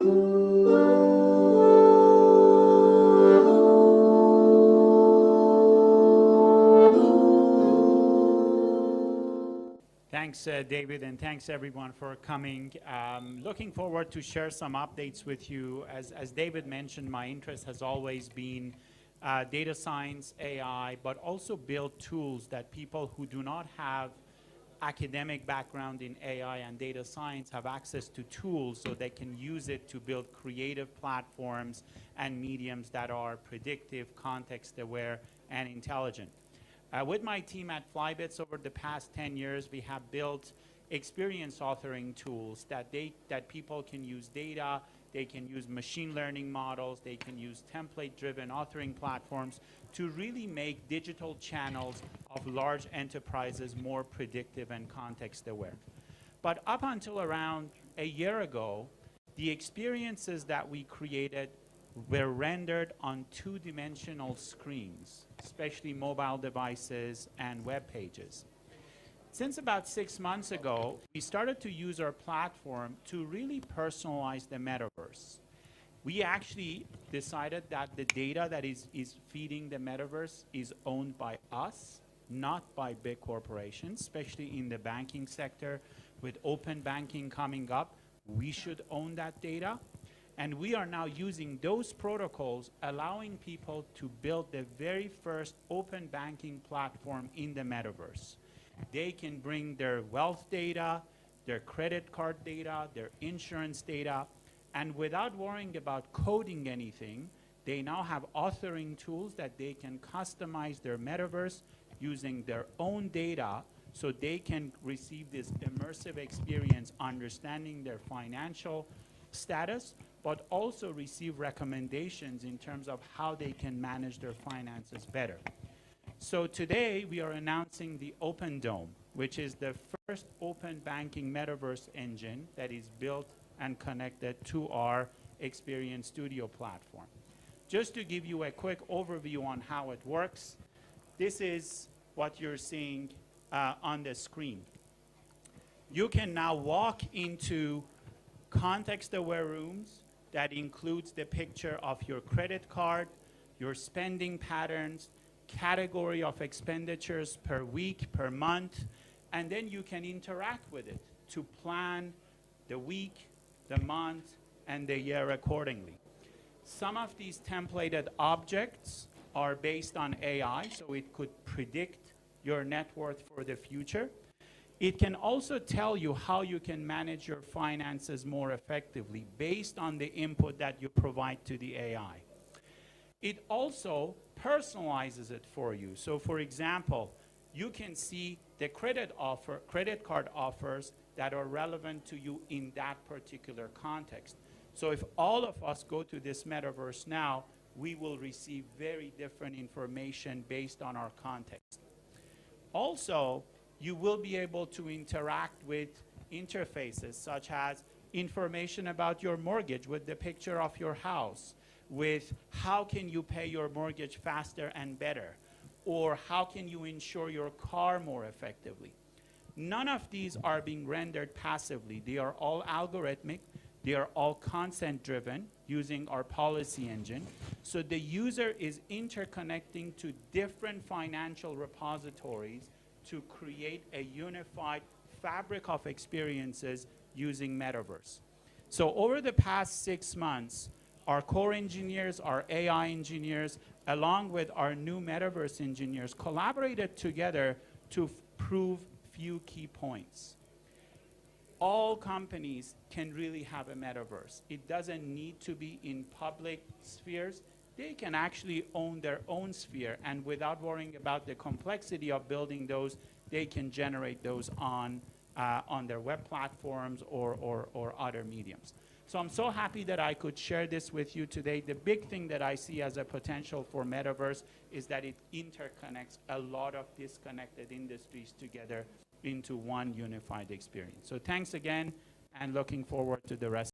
Thanks, David, and thanks everyone for coming. Looking forward to share some updates with you. As David mentioned, my interest has always been data science, AI, but also build tools that people who do not have academic background in AI and data science have access to tools so they can use it to build creative platforms and mediums that are predictive, context-aware, and intelligent. With my team at Flybits over the past 10 years, we have built experience authoring tools that people can use data, they can use machine learning models, they can use template-driven authoring platforms to really make digital channels of large enterprises more predictive and context-aware. But up until around a year ago, the experiences that we created were rendered on two-dimensional screens, especially mobile devices and web pages. Since about 6 months ago, we started to use our platform to really personalize the metaverse. We actually decided that the data that is feeding the metaverse is owned by us, not by big corporations, especially in the banking sector. With open banking coming up, we should own that data. And we are now using those protocols, allowing people to build the very first open banking platform in the metaverse. They can bring their wealth data, their credit card data, their insurance data, and without worrying about coding anything, they now have authoring tools that they can customize their metaverse using their own data so they can receive this immersive experience, understanding their financial status, but also receive recommendations in terms of how they can manage their finances better. So today we are announcing the Open Dome, which is the first open banking metaverse engine that is built and connected to our Experience Studio platform. Just to give you a quick overview on how it works, this is what you're seeing on the screen. You can now walk into context-aware rooms that includes the picture of your credit card, your spending patterns, category of expenditures per week, per month, and then you can interact with it to plan the week, the month, and the year accordingly. Some of these templated objects are based on AI, so it could predict your net worth for the future. It can also tell you how you can manage your finances more effectively based on the input that you provide to the AI. It also personalizes it for you. So for example, you can see the credit card offers that are relevant to you in that particular context. So if all of us go to this metaverse now, we will receive very different information based on our context. Also, you will be able to interact with interfaces such as information about your mortgage with the picture of your house, with how can you pay your mortgage faster and better, or how can you insure your car more effectively. None of these are being rendered passively. They are all algorithmic. They are all consent-driven using our policy engine. So the user is interconnecting to different financial repositories to create a unified fabric of experiences using metaverse. So over the past 6 months, our core engineers, our AI engineers, along with our new metaverse engineers, collaborated together to prove few key points. All companies can really have a metaverse. It doesn't need to be in public spheres. They can actually own their own sphere, and without worrying about the complexity of building those, they can generate those on their web platforms or other mediums. So I'm so happy that I could share this with you today. The big thing that I see as a potential for metaverse is that it interconnects a lot of disconnected industries together into one unified experience. So thanks again, and looking forward to the rest.